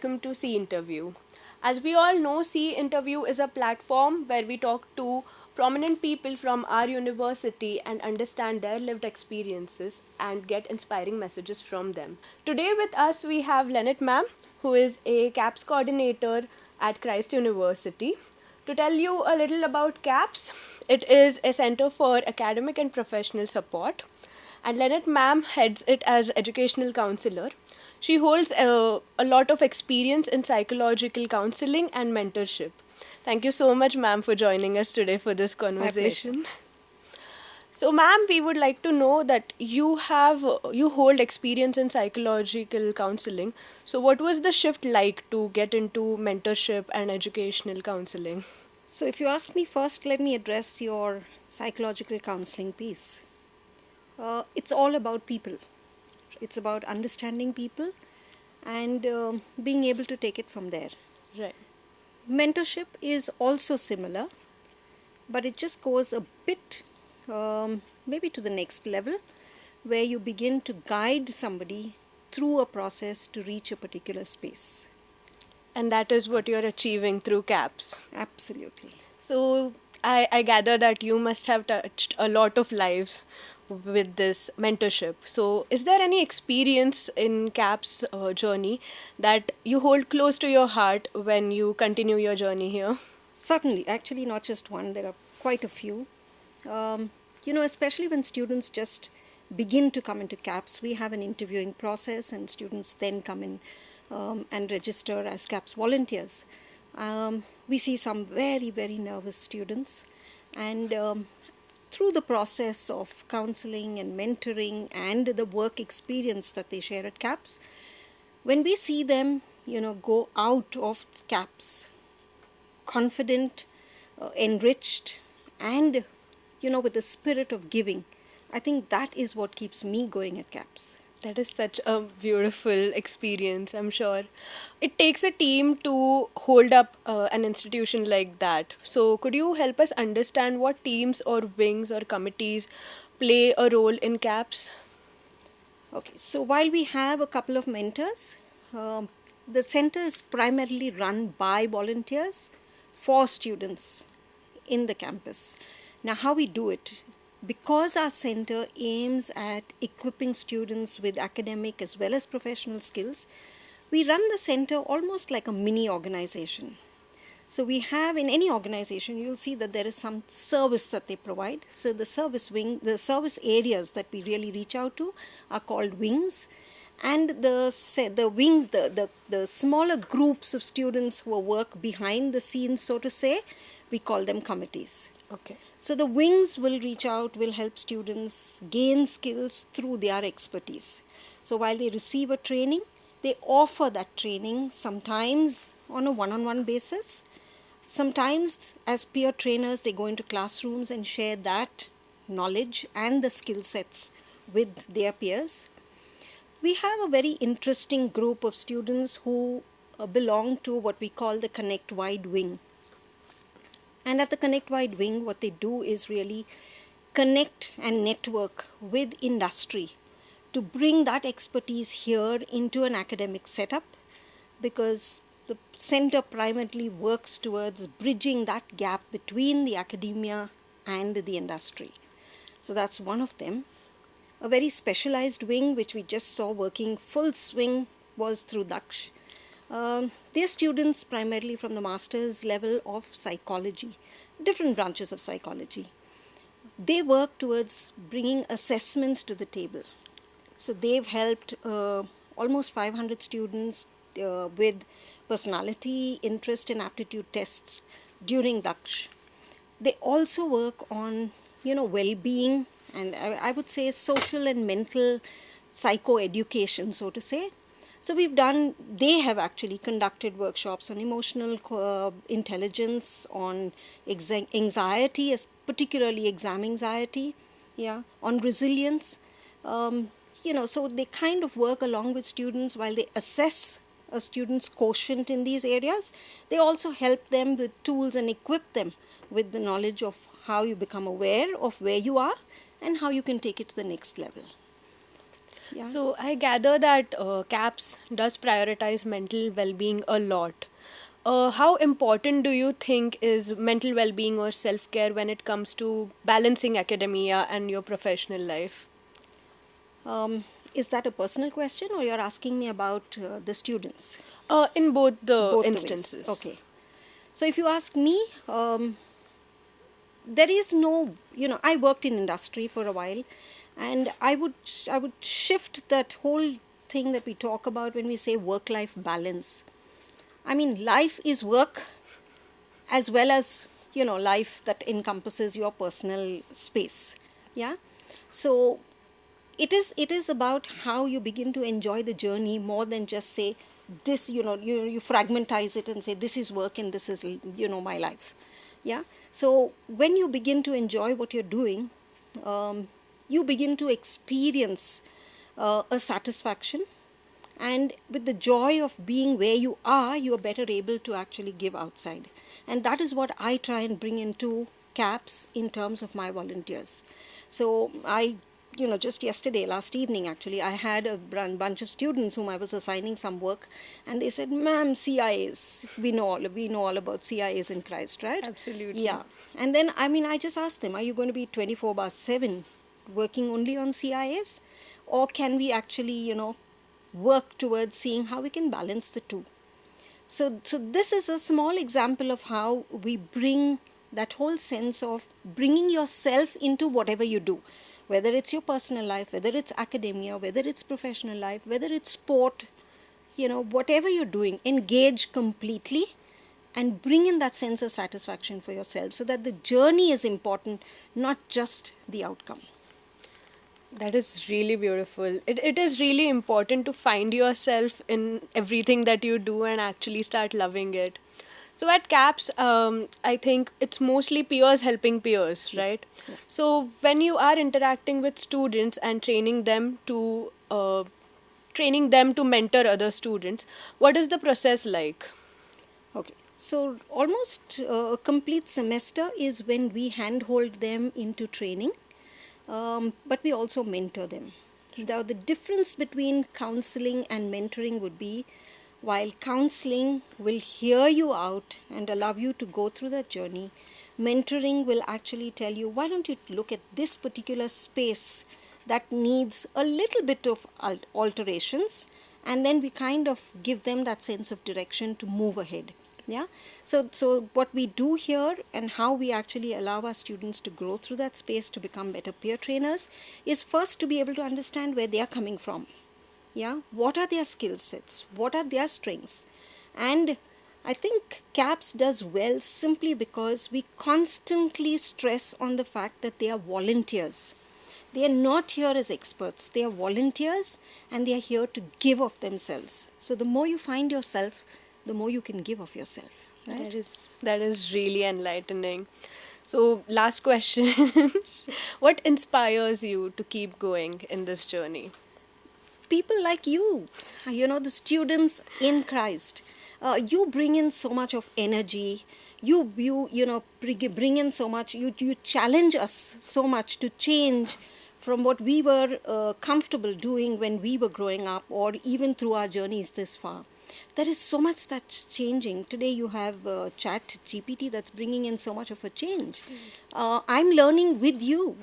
welcome to C Interview. As we all know, C Interview is a platform where we talk to prominent people from our university and understand their lived experiences and get inspiring messages from them. Today with us we have Lynette ma'am, who is a CAPS coordinator at Christ University. To tell you a little about CAPS, it is a center for academic and professional support, and Lynette ma'am heads it as educational counselor. She holds a lot of experience in psychological counseling and mentorship. Thank you so much, ma'am, for joining us today for this conversation. So, ma'am, we would like to know that you hold experience in psychological counseling. So, what was the shift like to get into mentorship and educational counseling? So, if you ask me first, let me address your psychological counseling piece. It's all about people. It's about understanding people and being able to take it from there. Right. Mentorship is also similar, but it just goes a bit maybe to the next level, where you begin to guide somebody through a process to reach a particular space. And that is what you're achieving through CAPS. Absolutely. So I gather that you must have touched a lot of lives with this mentorship. So is there any experience in CAPS journey that you hold close to your heart when you continue your journey here? Certainly. Actually, not just one. There are quite a few. Especially when students just begin to come into CAPS, we have an interviewing process and students then come in and register as CAPS volunteers. We see some very, very nervous students, and through the process of counseling and mentoring and the work experience that they share at CAPS, when we see them, go out of CAPS confident, enriched, and, with the spirit of giving, I think that is what keeps me going at CAPS. That is such a beautiful experience, I'm sure. It takes a team to hold up an institution like that. So, could you help us understand what teams or wings or committees play a role in CAPS? Okay, so while we have a couple of mentors, the center is primarily run by volunteers for students in the campus. Now, how we do it? Because our center aims at equipping students with academic as well as professional skills, we run the center almost like a mini organization. So we have, in any organization, you'll see that there is some service that they provide. So the service wing, the service areas that we really reach out to are called wings. And the wings, the smaller groups of students who work behind the scenes, so to say, we call them committees. Okay. So the wings will reach out, will help students gain skills through their expertise. So while they receive a training, they offer that training sometimes on a one-on-one basis. Sometimes as peer trainers, they go into classrooms and share that knowledge and the skill sets with their peers. We have a very interesting group of students who belong to what we call the Connect Wide wing. And at the Connect Wide wing, what they do is really connect and network with industry to bring that expertise here into an academic setup, because the center primarily works towards bridging that gap between the academia and the industry. So that's one of them. A very specialized wing, which we just saw working full swing, was through Daksh. They're students primarily from the master's level of psychology, different branches of psychology. They work towards bringing assessments to the table. So they've helped almost 500 students with personality, interest and aptitude tests during Daksh. They also work on, well-being, and I would say social and mental psycho-education, so to say. So they have actually conducted workshops on emotional intelligence, on anxiety, particularly exam anxiety, on resilience. So they kind of work along with students while they assess a student's quotient in these areas. They also help them with tools and equip them with the knowledge of how you become aware of where you are and how you can take it to the next level. Yeah. So I gather that CAPS does prioritize mental well-being a lot. How important do you think is mental well-being or self-care when it comes to balancing academia and your professional life? Is that a personal question, or you're asking me about the students? In both the Both the ways. instances. Okay. So if you ask me, there is no, I worked in industry for a while, and I would shift that whole thing that we talk about when we say work life balance. I mean, life is work as well as, life that encompasses your personal space. Yeah. So it is about how you begin to enjoy the journey more than just say this, you fragmentize it and say this is work and this is, my life. Yeah. So when you begin to enjoy what you're doing, you begin to experience a satisfaction, and with the joy of being where you are, you are better able to actually give outside. And that is what I try and bring into CAPS in terms of my volunteers. So I, just yesterday, last evening actually, I had a bunch of students whom I was assigning some work, and they said, "Ma'am, CIAs, we know all about CIAs in Christ, right?" Absolutely. Yeah. And then, I mean, I just asked them, "Are you going to be 24/7 working only on CIAs, or can we actually, work towards seeing how we can balance the two?" So this is a small example of how we bring that whole sense of bringing yourself into whatever you do, whether it's your personal life, whether it's academia, whether it's professional life, whether it's sport, whatever you're doing, engage completely and bring in that sense of satisfaction for yourself, so that the journey is important, not just the outcome. That is really beautiful. It is really important to find yourself in everything that you do and actually start loving it. So at CAPS, I think it's mostly peers helping peers, Yeah. right? Yeah. So when you are interacting with students and training them to mentor other students, what is the process like? Okay, so almost a complete semester is when we handhold them into training, but we also mentor them. Now, the difference between counseling and mentoring would be, while counseling will hear you out and allow you to go through that journey, mentoring will actually tell you, why don't you look at this particular space that needs a little bit of alterations, and then we kind of give them that sense of direction to move ahead. Yeah. So what we do here and how we actually allow our students to grow through that space to become better peer trainers is first to be able to understand where they are coming from. Yeah, what are their skill sets, what are their strengths. And I think CAPS does well simply because we constantly stress on the fact that they are volunteers. They are not here as experts, they are volunteers, and they are here to give of themselves. So the more you find yourself, the more you can give of yourself, right? That is really enlightening. So last question. What inspires you to keep going in this journey? People like you, the students in Christ. You bring in so much of energy. Bring in so much. You challenge us so much to change from what we were comfortable doing when we were growing up, or even through our journeys this far. There is so much that's changing. Today you have Chat GPT that's bringing in so much of a change. I'm learning with you,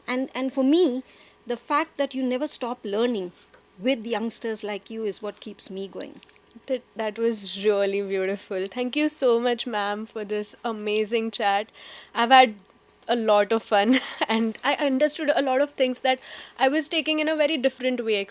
and for me, the fact that you never stop learning with youngsters like you is what keeps me going. That was really beautiful. Thank you so much, ma'am, for this amazing chat. I've had a lot of fun and I understood a lot of things that I was taking in a very different way,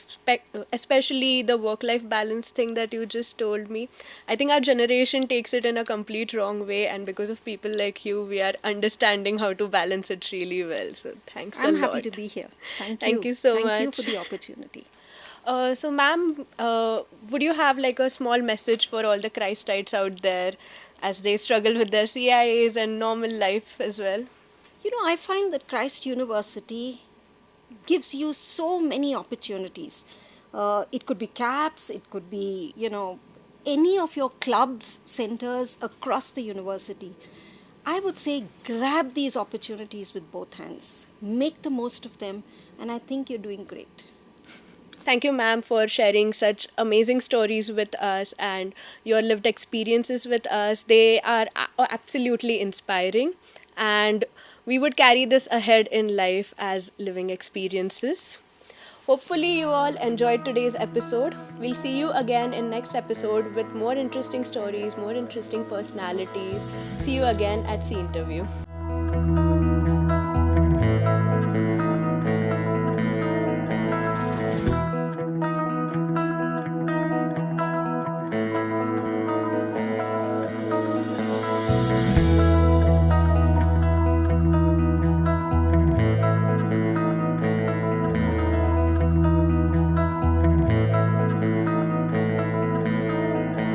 especially the work life balance thing that you just told me. I think our generation takes it in a complete wrong way, and because of people like you, we are understanding how to balance it really well. So, thanks a I'm happy lot. to be here. Thank Thank you. you so Thank you for much. the opportunity. So, ma'am, would you have like a small message for all the Christites out there as they struggle with their CIAs and normal life as well? I find that Christ University gives you so many opportunities. It could be CAPS, it could be, any of your clubs, centers across the university. I would say grab these opportunities with both hands, make the most of them, and I think you're doing great. Thank you, ma'am, for sharing such amazing stories with us and your lived experiences with us. They are absolutely inspiring, and we would carry this ahead in life as living experiences. Hopefully you all enjoyed today's episode. We'll see you again in next episode with more interesting stories, more interesting personalities. See you again at C Interview.